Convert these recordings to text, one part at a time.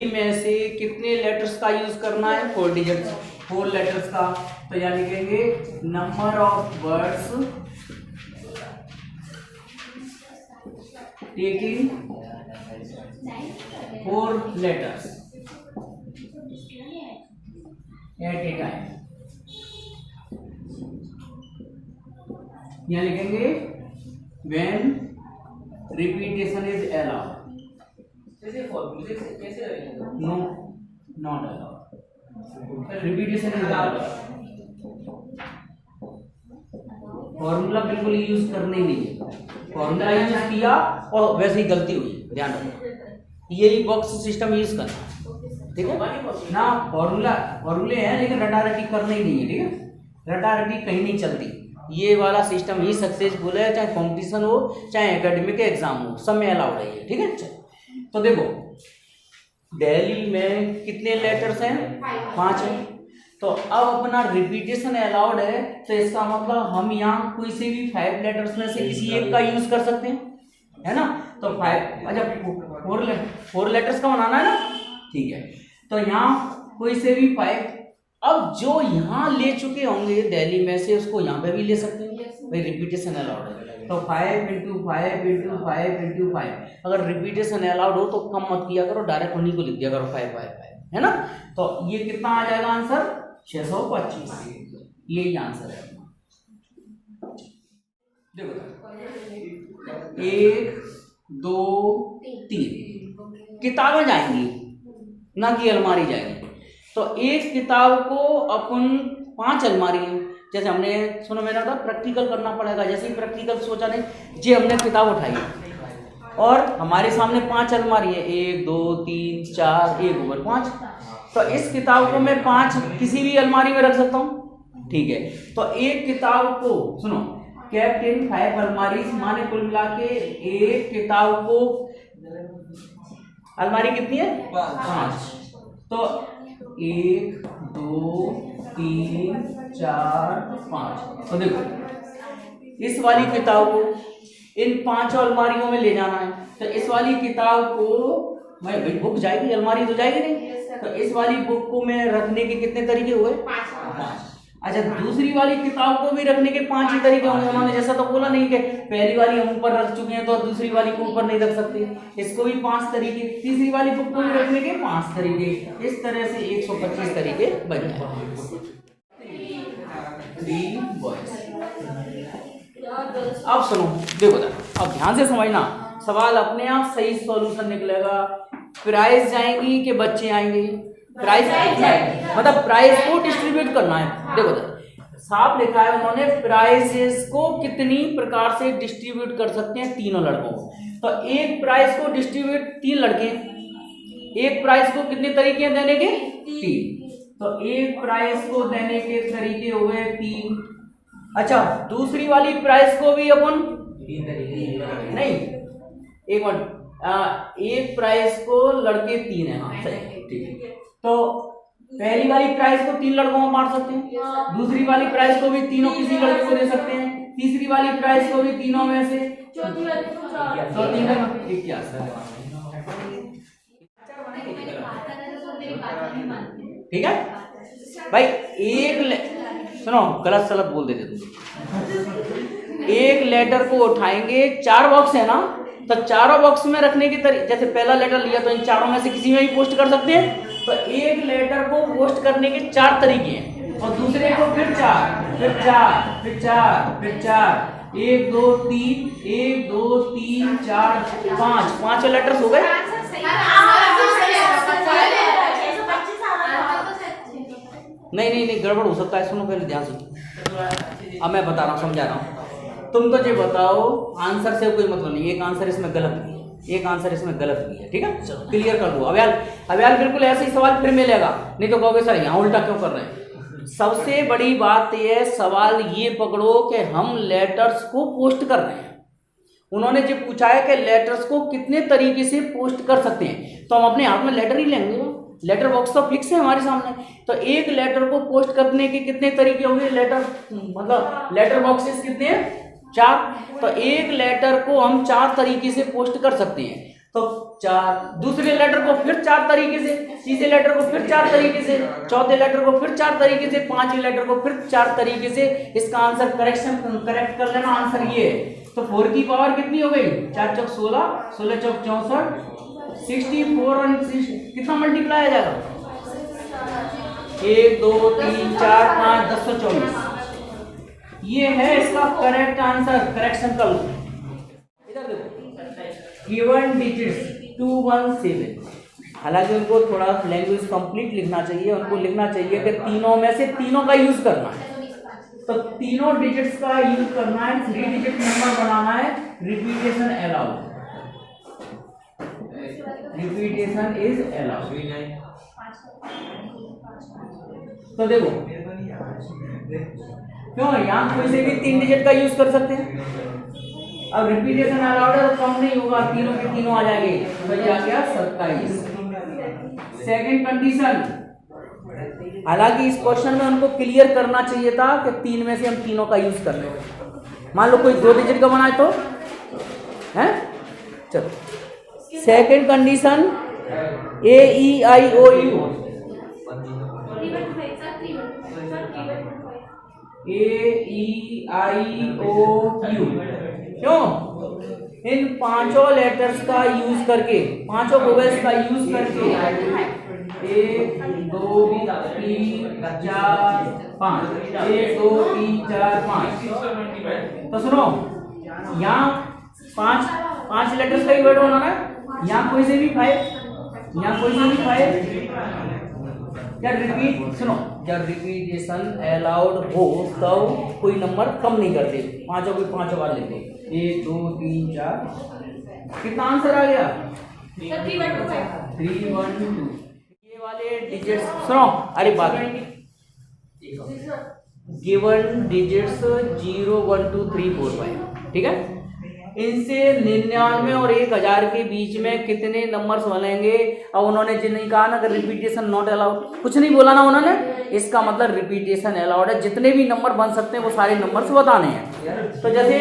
में से कितने लेटर्स का यूज करना है? 4 डिजिट्स, 4 लेटर्स का। तो यहाँ लिखेंगे number of words taking 4 letters at a time. यहाँ लिखेंगे when repetition is allowed. No, not allowed. Repetition is allowed. Formula बिल्कुल यूज करने ही नहीं है। फॉर्मूला यूज किया और वैसे ही गलती हुई, ध्यान रखो। यही बॉक्स सिस्टम यूज करना, ठीक है ना। फॉर्मूले हैं लेकिन रटारटी करने ही नहीं है, ठीक है। रटारटी कहीं नहीं चलती। ये वाला सिस्टम ही सक्सेसफुल है, चाहे कंपटीशन हो चाहे एकेडमिक एग्जाम हो, सब में अलाउड है ये, ठीक है। तो देखो दिल्ली में कितने लेटर्स हैं? 5 हैं। तो अब अपना रिपीटेशन अलाउड है, तो इसका मतलब हम यहाँ कोई से भी 5 लेटर्स में से किसी एक का यूज कर सकते हैं, है ना। तो 5, अच्छा 4 लेटर्स का बनाना है ना, ठीक है। तो यहाँ कोई से भी 5। अब जो यहाँ ले चुके होंगे दिल्ली में से, उसको यहाँ पे भी ले सकते हैं भाई, रिपीटेशन अलाउड है। तो 5 × 5 × 5 × 5। अगर रिपीटेशन अलाउड हो तो कम मत किया करो, डायरेक्ट उन्हीं को लिख दिया करो 5 5 5, है ना। तो ये कितना आ जाएगा आंसर? 625। यही आंसर है। देखो 1 2 3 किताबें जाएंगी ना कि अलमारी जाएगी। तो एक किताब को अपन 5 अलमारी है। जैसे हमने सुनो, मैंने कहा प्रैक्टिकल करना पड़ेगा। जैसे ही प्रैक्टिकल सोचा नहीं, जे हमने किताब उठाई और हमारे सामने 5 अलमारी है, 1 2 3 4, 1 ऊपर 5। तो इस किताब को मैं 5 किसी भी अलमारी में रख सकता हूँ, ठीक है। तो एक किताब को सुनो, केप्ट इन 5 अलमारी, माने कुल मिला के एक किताब को अलमारी कितनी है? 5। तो 1 2 3 4 5। तो देखो इस वाली किताब को इन 5 अलमारियों में ले जाना है। तो इस वाली किताब को मैं बुक जाएगी, अलमारी तो जाएगी नहीं। तो इस वाली बुक को मैं रखने के कितने तरीके हुए? 5। अच्छा, दूसरी वाली किताब को भी रखने के 5 ही तरीके होंगे। उन्होंने जैसा तो बोला नहीं कि पहली वाली हम ऊपर रख चुके हैं तो दूसरी वाली को ऊपर नहीं रख सकते। इसको भी 5 तरीके, तीसरी वाली बुक को भी रखने के 5 तरीके। इस तरह से 125 तरीके बन जाए। 3 बॉयज। अब सुनो, देखो अब ध्यान से समझना, सवाल अपने आप सही सॉल्यूशन निकलेगा। प्राइज जाएंगी कि बच्चे आएंगे? प्राइज मतलब प्राइज को डिस्ट्रीब्यूट करना है। देखो साफ लिखा है उन्होंने, प्राइजेस को कितनी प्रकार से डिस्ट्रीब्यूट कर सकते हैं? 3 लड़कों को। तो एक प्राइज को डिस्ट्रीब्यूट 3 लड़के, एक प्राइज को कितने तरीके देने के? 3। तो एक प्राइज को देने के तरीके हो गए 3। अच्छा, दूसरी वाली प्राइज को भी अपन 3 तरीके नहीं, एक मिनट, एक प्राइज को लड़के 3 है, हाँ सही, ठीक है। तो पहली वाली प्राइज को 3 लड़कों में बांट सकते हैं, दूसरी वाली प्राइज को भी तीनों किसी लड़के को दे सकते हैं, तीसरी वाली प्राइज को भी तीनों में से, चौथी वाली को 4। ठीक क्या ठीक है भाई। सुनो, गलत सलत बोल देते तुम। एक लेटर को उठाएंगे, 4 बॉक्स है ना, तो चारों बॉक्स में रखने की तरीके, जैसे पहला लेटर लिया तो इन चारों में से किसी में भी पोस्ट कर सकते हैं। तो एक लेटर को पोस्ट करने के 4 तरीके हैं, और दूसरे को फिर 4 फिर 4 फिर 4 फिर 4, 1 2 3 1 2 3 4 5, 5 लेटर्स हो गए। नहीं, गड़बड़ हो सकता है। सुनो पहले ध्यान से, अब मैं बता रहा हूँ, समझा रहा हूँ। तुम तो ये बताओ, आंसर से कोई मतलब नहीं, एक आंसर इसमें गलत भी है, एक आंसर इसमें गलत भी है, ठीक है। चलो क्लियर कर दो। अब यार बिल्कुल ऐसे ही सवाल फिर मिलेगा, नहीं तो कहोगे सर यहाँ उल्टा क्यों कर रहे हैं। सबसे बड़ी बात यह, सवाल ये पकड़ो कि हम लेटर्स को पोस्ट कर रहे हैं। उन्होंने जो पूछा है कि लेटर्स को कितने तरीके से पोस्ट कर सकते हैं, तो हम अपने हाथ में लेटर ही लेंगे। लेटर बॉक्स तो फिक्स है हमारे सामने। तो एक लेटर को पोस्ट करने के कितने तरीके होंगे? लेटर मतलब लेटर बॉक्सेस कितने हैं? 4। तो एक लेटर को हम 4 तरीके से पोस्ट कर सकते हैं। तो 4, दूसरे लेटर को फिर 4 तरीके से, तीसरे लेटर को फिर 4 तरीके से, चौथे लेटर को फिर 4 तरीके से, पांचवें लेटर को फिर 4 तरीके से। इसका आंसर करेक्ट कर लेना। आंसर ये है। तो 4 की पावर कितनी हो गई? 4 चौक 16, 16 चौक 64, 64 और कितना मल्टीप्लाई आ जाएगा? 1 2 3 4 5 1024। ये है इसका करेक्ट आंसर, करेक्शन का लूप। इधर देखो, गिवन डिजिट्स 217। हालांकि उनको थोड़ा लैंग्वेज कंप्लीट लिखना चाहिए, उनको लिखना चाहिए कि तीनों में से तीनों का यूज करना है। तो तीनों डिजिट्स का यूज करना है, 3 डिजिट नंबर बनाना है। Repetition allowed, repetition is allowed. तो देखो क्यों, यहाँ कोई से भी 3 डिजिट का यूज कर सकते हैं। अब रिपीटेशन अलाउड है तो कम नहीं होगा, तीनों के तीनों आ जाएंगे। तो ये आ गया 27। सेकंड कंडीशन, हालांकि इस क्वेश्चन में उनको क्लियर करना चाहिए था कि 3 में से हम तीनों का यूज कर रहे हैं। मान लो कोई 2 डिजिट का बनाए तो है। चलो सेकंड कंडीशन, AEIOU, AEIOU क्यों? इन पांचों लेटर्स का यूज करके, पांचों वोवेल्स का यूज करके 1 2 3 4 5, 1 2 3 4 5। तो सुनो, यहाँ पांच लेटर्स का ही वर्ड होना है। यहाँ कोई से भी 5, यहाँ कोई से भी 5। या रिपीट, सुनो, जब रिपीटेशन अलाउड हो तब कोई नंबर कम नहीं करते, पांचों को पांचों बार लेते। 1 2 3 4। कितना आंसर आ गया? 3 1 2। ये वाले डिजिट्स सुनो, अरे बात गिवन डिजिट्स 0 1 2 3 4 5, ठीक है। इनसे 99 और 1000 के बीच में कितने नंबर्स बनेंगे? अब उन्होंने जो नहीं कहा ना कि रिपीटेशन नॉट अलाउड, कुछ नहीं बोला ना उन्होंने, इसका मतलब रिपीटेशन अलाउड है। जितने भी नंबर बन सकते हैं वो सारे नंबर्स बताने हैं। तो जैसे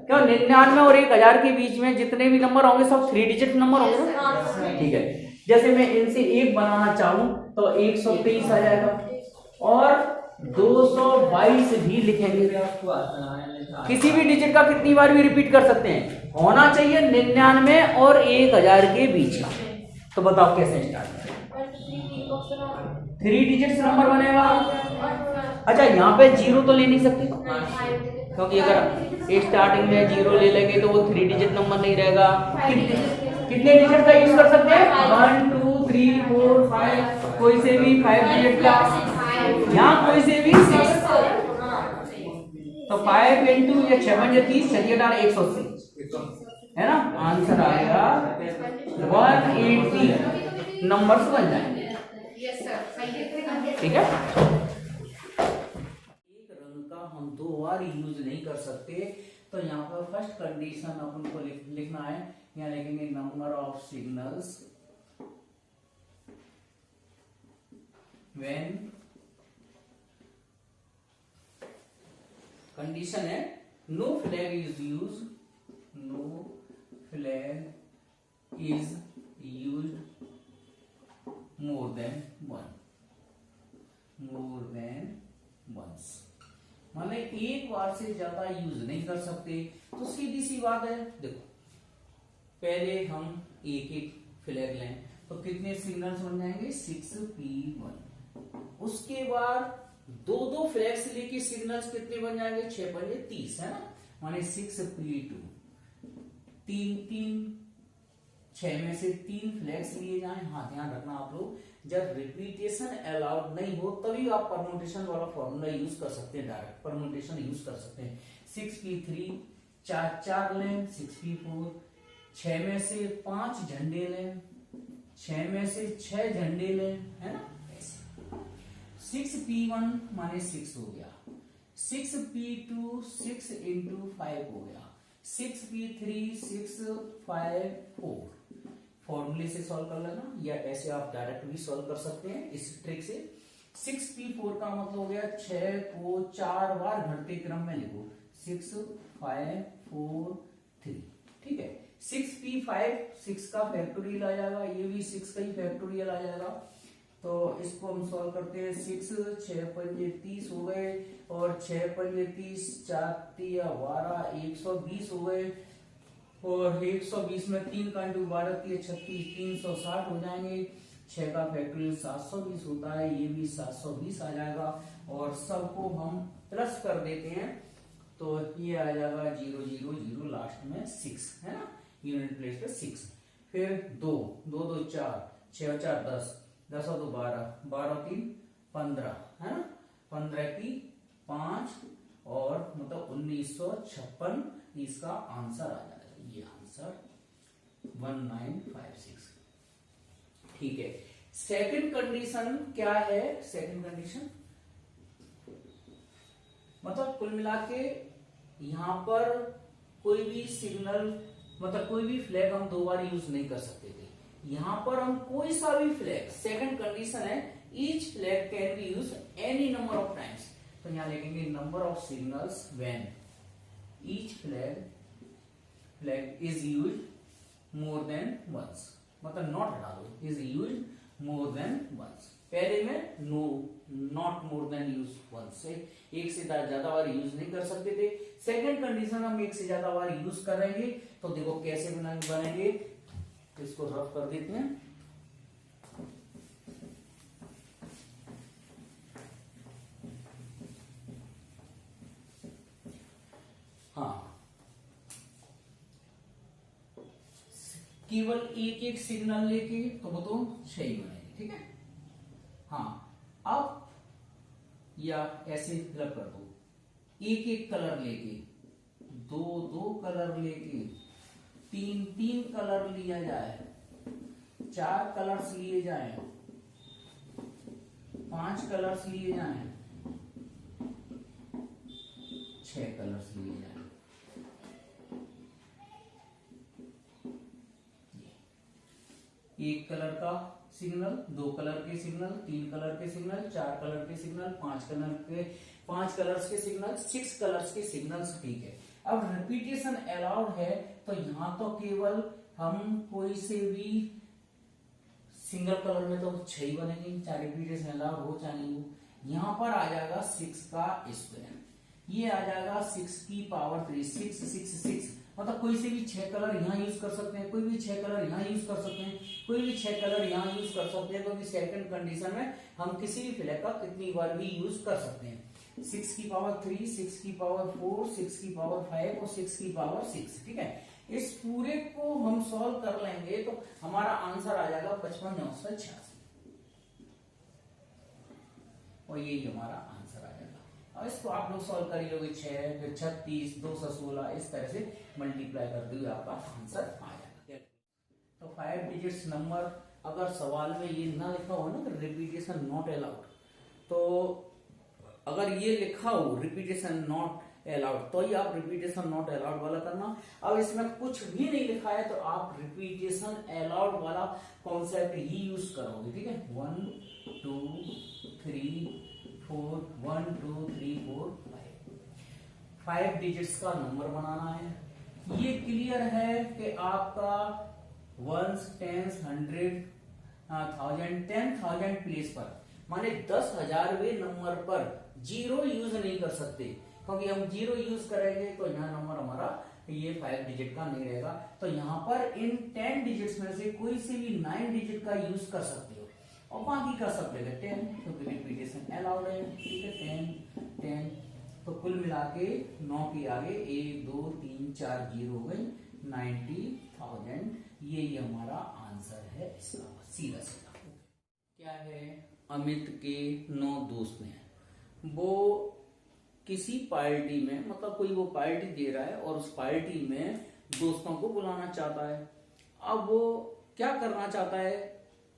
क्यों 99 और 1000 के बीच में जितने भी नंबर होंगे सब 3 डिजिट नंबर होंगे ना, ठीक है। जैसे मैं इनसे एक बनाना चाहूं तो 123 आ जाएगा और 222 भी लिखेंगे। किसी भी डिजिट का कितनी बार भी रिपीट कर सकते हैं, होना चाहिए 99 और 1000 के बीच का। तो बताओ कैसे स्टार्ट? 3 डिजिट्स नंबर बनेगा। अच्छा यहाँ पे 0 तो ले नहीं सकते, क्योंकि अगर स्टार्टिंग में 0 ले लेंगे तो वो 3 डिजिट नंबर नहीं रहेगा। कितने डिजिट का यूज कर सकते हैं? 1 2 3 4 5, कोई से भी 5 डिजिट का, यहाँ कोई से भी 6। तो 5 इंटू ये 6 5 30, 180 है ना। आंसर आएगा 180 नंबर्स बन जाएंगे, ठीक है। एक रंग का हम 2 बार यूज नहीं कर सकते। तो यहाँ पर फर्स्ट कंडीशन अपन को लिखना है, यहाँ लिखेंगे number of signals when, condition है no flag is use, no flag is used more than one, more than once. माने एक बार से ज्यादा यूज नहीं कर सकते। तो सीधी सी बात है, देखो पहले हम एक एक फ्लैग लें तो कितने सिग्नल्स बन जाएंगे? 6p1। उसके बाद 2 फ्लैग्स लेके सिग्नल्स कितने बन जाएंगे? 6 5 30 है ना, माने 6p2। 3 6 में से 3 फ्लैग्स लिए जाएं। हाँ ध्यान रखना आप लोग, जब रिपीटेशन अलाउड नहीं हो तभी आप परम्यूटेशन वाला फॉर्मूला यूज कर सकते हैं, डायरेक्ट परम्यूटेशन यूज कर सकते हैं। 6p3 4 लें, 6p4 6 में से 5 झंडे लें, 6 में से 6 झंडे लें, है ना। 6p1 माने 6 हो गया, 6p2 6 इंटू 5 हो गया, 6p3 6 5 4। फॉर्मूले से सॉल्व कर लेना या ऐसे आप डायरेक्ट भी सॉल्व कर सकते हैं इस ट्रिक से। 6p4 का मतलब हो गया 6 को 4 बार घटते क्रम में लिखो, 6 5 4 3, ठीक है। 6p5 6 का फैक्टोरियल आ जाएगा, ये भी 6 का ही फैक्टोरियल आ जाएगा। तो इसको हम सॉल्व करते हैं। 6 6 पंजे 30 हो गए और 6 पंजे 30 4 तिया 12 120 हो गए और 120 में 3 का इंटू 12 तिया 36 360 हो जाएंगे। 6 का फैक्टोरियल 720 होता है, ये भी 720 आ जाएगा और सबको हम प्लस कर देते हैं तो ये आ जाएगा 0 0 0 लास्ट में 6 है ना, यूनिट प्लेस पे 6। फिर 2 2 2 4 6 4 10 10 और 2 12 12 3 15 है ना, 15 की 5 और मतलब 1956 इसका आंसर आ जाएगा। ये आंसर 1956। ठीक है, सेकंड कंडीशन क्या है? सेकंड कंडीशन मतलब कुल मिला के यहां पर कोई भी सिग्नल मतलब कोई भी फ्लैग हम 2 बार यूज नहीं कर सकते थे। यहां पर हम कोई सा भी फ्लैग, सेकंड कंडीशन है each flag can be use any number of times. तो यहां लिखेंगे number of signals when each flag is used more than once, मतलब नॉट हटा दो, is used more than once. पहले में no not more than use once से एक से ज्यादा बार यूज नहीं कर सकते थे। सेकंड कंडीशन हम एक से ज्यादा बार यूज करेंगे तो देखो कैसे बनेंगे, तो इसको रफ कर देते हैं। हाँ, केवल एक एक सिग्नल लेके तो वो तो सही बनेगी। ठीक है, हाँ अब या ऐसे फिलअप कर दो, एक एक कलर लेके, दो दो कलर लेके, तीन तीन कलर लिया जाए, 4 कलर्स लिए जाए, 5 कलर्स लिए जाए, 6 कलर्स लिए जाए। एक कलर का सिग्नल, 2 कलर के सिग्नल, 3 कलर के सिग्नल, 4 कलर के सिग्नल, 5 कलर्स के सिग्नल, 6 कलर्स के सिग्नल्स। ठीक है, अब रिपीटेशन अलाउड है तो यहां तो केवल हम कोई से भी सिंगल कलर में तो 6 ही बनेंगे, चाहे रिपीटेशन अलाउड हो चाहे नहीं हो। यहां पर आ जाएगा 6 का स्क्वायर, ये आ जाएगा 6 की पावर 3 6 6 6, मतलब कोई से भी 6 कलर यहाँ यूज कर सकते हैं, कोई भी 6 कलर यहाँ यूज कर सकते हैं, कोई भी 6 कलर यहाँ यूज कर सकते हैं। क्योंकि सेकंड कंडीशन में हम किसी भी फ्लैग का कितनी बार भी यूज कर सकते हैं। 6 की पावर 3 6 की पावर 4 6 की पावर 5 और 6 की पावर 6। ठीक है, इस पूरे को हम सॉल्व कर लेंगे तो हमारा आंसर आ जाएगा 55,986 और यही हमारा आंसर आ जाएगा। अब इसको आप लोग सॉल्व कर लोगे 6 फिर 36 216 इस तरह से मल्टीप्लाई करते हुए आपका आंसर आ जाएगा। तो 5 डिजिट्स नंबर अगर सवाल में ये ना लिखा हो ना कि रिपीटेशन नॉट अलाउड, तो अगर ये लिखा हो रिपीटेशन नॉट अलाउड तो ही आप रिपीटेशन नॉट अलाउड वाला करना। अब इसमें कुछ भी नहीं लिखा है तो आप रिपीटेशन अलाउड वाला कॉन्सेप्ट ही यूज करोगे। ठीक है, 1 2 3 4 1 2 3 4 5 डिजिट्स का नंबर बनाना है। ये क्लियर है कि आपका 1s 10s 100 1000 10,000 प्लेस पर माने 10,000वें नंबर पर जीरो यूज नहीं कर सकते, क्योंकि हम जीरो यूज करेंगे तो यहाँ नंबर हमारा ये 5 डिजिट का नहीं रहेगा। तो यहाँ पर इन 10 डिजिट्स में से कोई से भी 9 डिजिट का यूज कर सकते हो और बाकी का सब जगह 10, क्योंकि रिपीटेशन अलाउड है। ठीक है, 10 10 तो कुल मिला के 9 के आगे 1 2 3 4 जीरो हो गई 90,000। यही हमारा आंसर है इसका, सीधा सीधा। क्या है, अमित के 9 दोस्त हैं, वो किसी पार्टी में मतलब कोई वो पार्टी दे रहा है और उस पार्टी में दोस्तों को बुलाना चाहता है। अब वो क्या करना चाहता है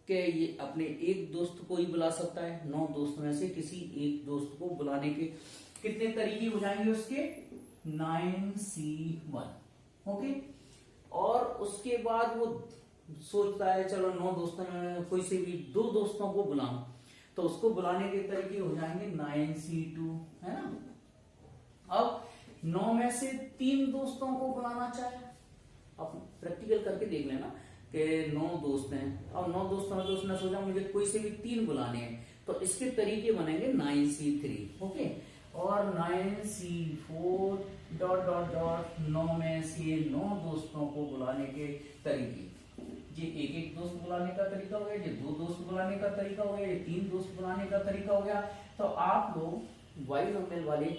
कि ये अपने एक दोस्त को ही बुला सकता है। 9 दोस्त में से किसी एक दोस्त को बुलाने के कितने तरीके हो जाएंगे उसके 9C1। ओके, और उसके बाद वो सोचता है चलो 9 दोस्तों में कोई से भी 2 दोस्तों को बुलाऊं, तो उसको बुलाने के तरीके हो जाएंगे 9C2, है ना। अब 9 में से 3 दोस्तों को बुलाना चाहे आप प्रैक्टिकल करके देख लेना कि 9 दोस्त हैं। अब 9 दोस्तों में तो उसने सोचा मुझे कोई से भी 3 बुलाने हैं, तो इसके तरीके बनेंगे 9C3, ओके। और 9C4 डॉट डॉट डॉट 9 में से 9 दोस्तों को बुलाने के तरीके। ये एक एक दोस्त बुलाने का तरीका हो गया, ये 2 दोस्त बुलाने का तरीका हो गया, ये 3 दोस्त बुलाने का तरीका हो गया। तो आप लोग बाइनोमियल वाले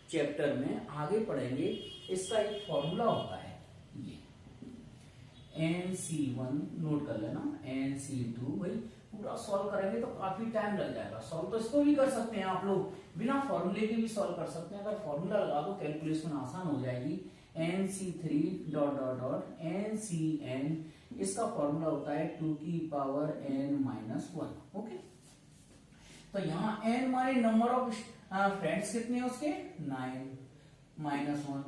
चैप्टर में आगे पढ़ेंगे, इसका एक फॉर्मूला होता है ये NC1, नोट कर लेना, NC2। भाई पूरा सॉल्व करेंगे तो काफी टाइम लग जाएगा। सॉल्व तो इसको भी कर सकते हैं आप लोग, बिना फॉर्मूले के भी सॉल्व कर सकते हैं। अगर फॉर्मूला लगा दो कैलकुलेशन आसान हो जाएगी। NC3 dot dot dot NCN, इसका फॉर्मूला होता है 2 की पावर n-1, ओके। तो यहाँ n माने नंबर ऑफ फ्रेंड्स कितने हैं उसके, 9-1।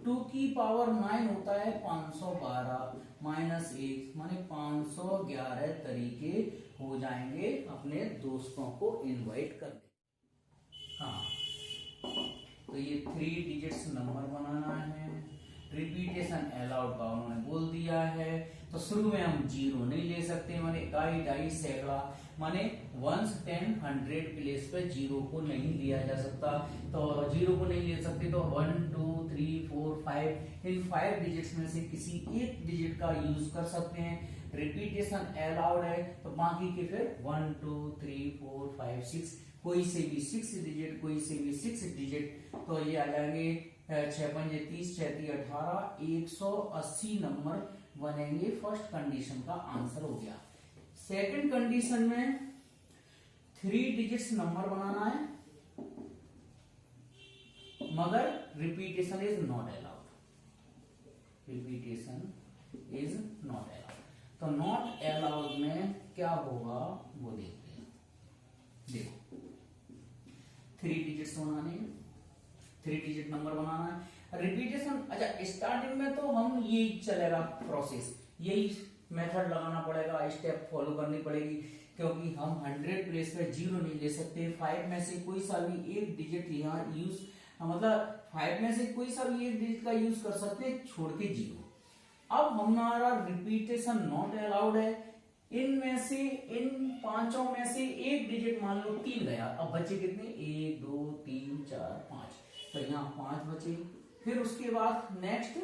2 की पावर 9 होता है 512 माइनस 1 माने 511 तरीके हो जाएंगे अपने दोस्तों को इनवाइट करने। हाँ, तो ये 3 डिजिट्स नंबर बनाना है। रिपीटेशन अलाउड का उन्होंने बोल दिया है। तो शुरू में हम 0 नहीं ले सकते, माने इकाई, ढाई, सैकड़ा, माने 1, 10, 100 प्लेस पे 0 को नहीं लिया जा सकता। तो 0 को नहीं ले सकते तो 1, 2, 3, 4, 5, इन 5 डिजिट्स में से किसी एक डिजिट का यूज कर सकते हैं। रिपीटेशन अलाउड है तो बाकी के फिर 1, 2, 3, 4, 5, 6, कोई से भी 6 डिजिट, कोई से भी 6 डिजिट। तो ये आ जाएंगे 6 पंजे 30, 6 3 18, 180 नंबर बनेंगे। फर्स्ट कंडीशन का आंसर हो गया। सेकंड कंडीशन में 3 डिजिट्स नंबर बनाना है, मगर repetition is not allowed. Repetition is not allowed. तो नॉट अलाउड में क्या होगा वो देखते हैं। देखो 3 डिजिट्स बनाने हैं, 3 डिजिट नंबर बनाना है। रिपीटेशन, अच्छा स्टार्टिंग में तो हम यही चलेगा प्रोसेस, यही मेथड लगाना पड़ेगा, स्टेप फॉलो करनी पड़ेगी, क्योंकि हम 100 प्लेस पे 0 नहीं ले सकते। 5 में से कोई सा भी एक डिजिट यहाँ यूज, मतलब 5 में से कोई सा भी एक डिजिट का यूज कर सकते हैं छोड़ के 0। अब हमारा रिपीटेशन नॉट अलाउड है। इनमें से, इन 5 में से एक डिजिट मान लो 3 गया, अब बचे कितने, 1, 2, 3, 4, 5। तो यहाँ 5 बचे, फिर उसके बाद नेक्स्ट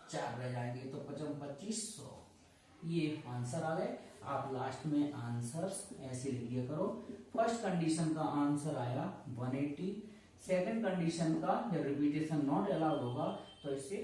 4 रह जाएंगे, तो 55, 25, 100। ये आंसर आ गए। आप लास्ट में आंसर्स ऐसे लिख दिया करो। फर्स्ट कंडीशन का आंसर आया 180। सेकंड कंडीशन का जब रिपीटेशन नॉट अलाउड होगा तो इससे